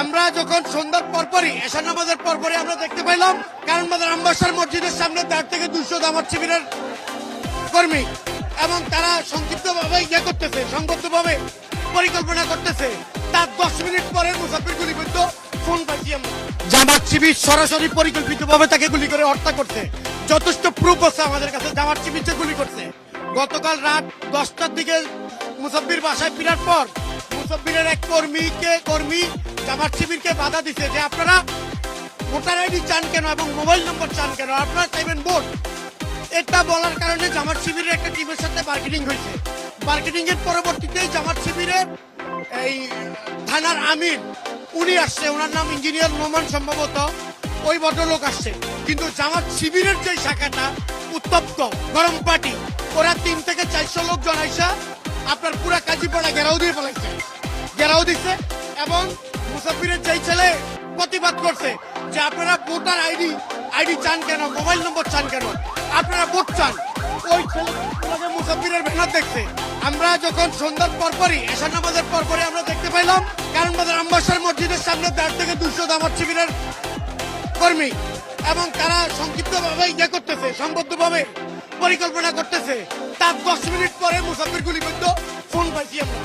আমরা যখন সন্ধ্যার পরপরই এশা নামাজের পরপরই আমরা দেখতে পাইলাম কারণ বাজার আম্বাসার মসজিদের সামনে 1.5 থেকে 200 জামাত শিবিরের কর্মী এবং তারা সংক্ষিপ্তভাবে করতেছে, সংবদ্ধভাবে পরিকল্পনা করতেছে। তার 10 মিনিট পরে মুসাফির গুলিবিদ্ধ ফোন পাইছি আমরা। জামাত শিবির সরাসরি পরিকল্পিতভাবে তাকে গুলি করে হত্যা করছে। যথেষ্ট প্রুফ আছে আমাদের কাছে জামাত শিবির যে গুলি করছে। গতকাল রাত 10টার দিকে মুসাফির বাসায় ফেরার পর মুসাফিরের এক কর্মী জামাত শিবিরকে বাধা দিছে যে আপনারা ভোটার আইডি চান কেন এবং মোবাইল নম্বর চান কেন, আপনারা চাইবেন ভোট। এটা বলার কারণে জামাত শিবিরের একটা টিমের সাথে মার্কেটিং হয়েছে। মার্কেটিং এর পরবর্তীতে জামাত শিবিরের এই থানার আমির উনি আসছে, ওনার নাম ইঞ্জিনিয়ার নোমান, সম্ভবত ওই ভদ্রলোক আসছে। কিন্তু জামাত শিবিরের যে শাখাটা উত্তপ্ত গরম পার্টি, ওরা 3 থেকে 400 লোক জনাইসা আপনার পুরা কাজীপাড়া ঘেরাও দিচ্ছে এবং মুসাফিরের যেই ছেলে প্রতিবাদ করছে যে আপনারা ভোটার আইডি চান কেন, মোবাইল নম্বর চান কেন, আপনারা ভোট চান, ওই ছেলে মুসাফিরের ব্যানার দেখছে। আমরা যখন সন্ধ্যার পরপরই এশা নামাজের পরপরই আমরা দেখতে পাইলাম কারণ বাজার আম্বাসার মসজিদের সামনে 1.5 থেকে 200 জামাত শিবিরের কর্মী এবং তারা সংক্ষিপ্তভাবে করতেছে, সংবদ্ধভাবে পরিকল্পনা করতেছে। তার 10 মিনিট পরে মুসাফির গুলিবিদ্ধ ফোন পাইছি আমরা।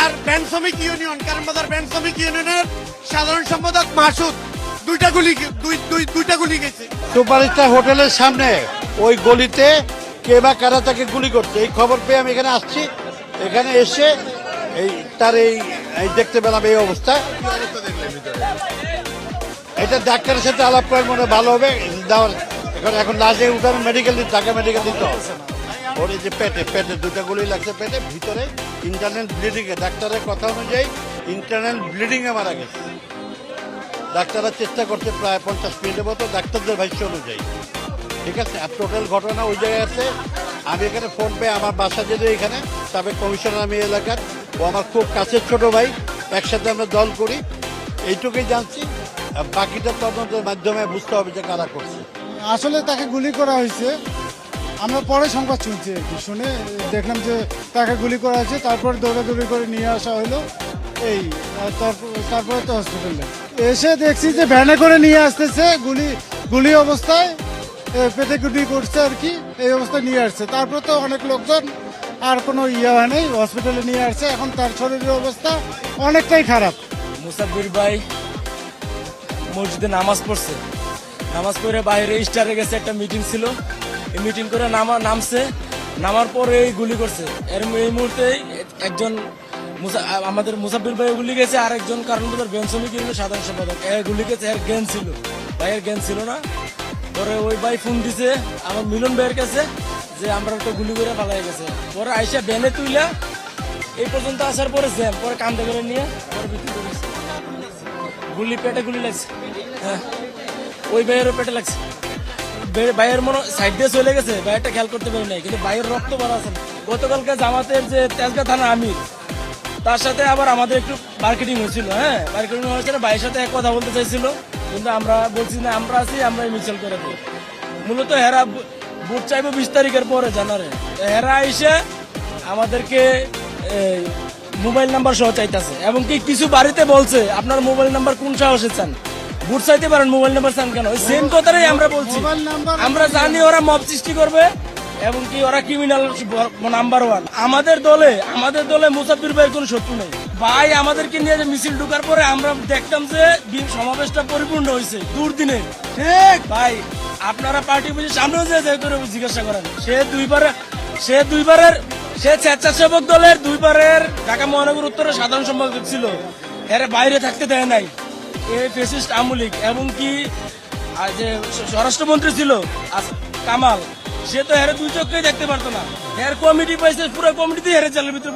আর ব্যান্ড শ্রমিক ইউনিয়ন, কারণ বাজার ব্যান্ড শ্রমিক ইউনিয়নের সাধারণ সম্পাদক মাসুদ দুইটা গুলি গেছে। সুপারস্টার হোটেলের সামনে ওই গলিতে কে বা কারা তাকে গুলি করছে, এই খবর পেয়ে আমি এখানে আসছি। এখানে এসে তার এই দেখতে পেলাম এই অবস্থা। এটা ডাক্তারের সাথে আলাপ করার মনে ভালো হবে। এখন লাশে উঠানো মেডিকেল ঢাকা মেডিকেল দিতে হবে। ওর এই যে পেটে 2টা গুলি লাগছে, পেটে ভিতরে ইন্টারনাল ব্লিডিং এ, ডাক্তারের কথা অনুযায়ী ইন্টারনাল ব্লিডিং এ মারা গেছে। ডাক্তাররা চেষ্টা করছে প্রায় 50 মিনিটের মতো, ডাক্তারদের ভাষ্য অনুযায়ী। ঠিক আছে, আর টোটাল ঘটনা ওই জায়গায় আছে। আমি এখানে ফোন পেয়ে আমার বাসা যেতে এখানে সাবেক কমিশনার আমি এলাকার, ও আমার খুব কাছের ছোট ভাই, একসাথে আমরা দল করি। এইটুকুই জানছি, বাকিটা তদন্তের মাধ্যমে বুঝতে হবে যে কারা করছে। আসলে তাকে গুলি করা হয়েছে, আমরা পরে সংবাদ শুনছি, শুনে দেখলাম যে তাকে গুলি করা হয়েছে। তারপর দৌড়াদৌড়ি করে নিয়ে আসা হলো তারপরে তো হসপিটালে এসে দেখছি যে ভ্যানে করে নিয়ে আসতেছে, গুলি অবস্থায় পেটে গুলি করছে আর কি, এই অবস্থায় নিয়ে আসছে। তারপর তো অনেক লোকজন, আর কোনো হয় নেই, হসপিটালে নিয়ে আসছে। এখন তার শরীরের অবস্থা অনেকটাই খারাপ। মুসাফির ভাই মসজিদে নামাজ পড়ছে, নামাজ পড়ে বাইরে স্টারে গেছে, একটা মিটিং ছিল, এই মিটিং করে নামছে, নামার পরে গুলি করছে। এই মুহূর্তে একজন আমাদের মুসাফির ভাই গুলি গেছে, আর একজন কারণ বেনসমি সাধারণ সম্পাদক গুলি গেছে। এর জ্ঞান ছিল, ভাইয়ের জ্ঞান ছিল না। পরে ওই ভাই ফোন দিছে আমার মিলন ভাইয়ের কাছে যে আমরা তো গুলি করে পালাই গেছে। পরে আইসা ব্যানে তুইলা এই পর্যন্ত আসার পরে জ্যাম, পরে কান্দে করে নিয়ে পরে বিক্রি করেছে। গুলি পেটে গুলি লাগছে, হ্যাঁ ওই ভাইয়েরও পেটে লাগছে। ভাইয়ের মনে সাইড দিয়ে চলে গেছে, ভাইয়েরটা খেয়াল করতে পারি নাই, কিন্তু ভাইয়ের রক্ত বার আছে। গতকালকে জামাতের যে তেজগাঁ থানা আমির, তার সাথে আবার আমাদের একটু মার্কেটিং হয়েছিল। হ্যাঁ মার্কেটিং হয়েছিল, ভাইয়ের সাথে এক কথা বলতে চাইছিল, কিন্তু আমরা বলছি না আমরা আছি, আমরা মিছিল করে দিই। মূলত হেরা ভোট চাইবো 20 তারিখের পরে জানারে, হেরা এসে আমাদেরকে মোবাইল নাম্বার সহ চাইতেছে, এবং কি কিছু বাড়িতে বলছে আপনার মোবাইল নাম্বার কোন সাহসে চান, ভোট চাইতে পারেন, মোবাইল নাম্বার চান কেন? ওই সেম কথাটাই আমরা বলছি। আমরা জানি ওরা মব সৃষ্টি করবে এবং কি ওরা ক্রিমিনাল নাম্বার 1। আমাদের দলে মুসাফির ভাইয়ের কোন শত্রু নেই। ভাই আমাদেরকে নিয়ে যে মিছিল ঢুকার পরে আমরা দেখতাম যে সমাবেশটা পরিপূর্ণ হয়েছে দুর্দিনে। ঠিক ভাই, আপনারা পার্টি বুঝে সামনেও যে জিজ্ঞাসা করেন, সে স্বেচ্ছাসেবক দলের 2বারের ঢাকা মহানগর উত্তরের সাধারণ সম্পাদক ছিল। এর বাইরে থাকতে দেয় নাই এই ফেসিস্ট আমলিক, এবং কি যে স্বরাষ্ট্রমন্ত্রী ছিল কামাল, সে তো হেরে 2 চোখেই দেখতে পারতো না। এর কমিটি পাইছে, পুরো কমিটিতে হেরে চালের ভিতরে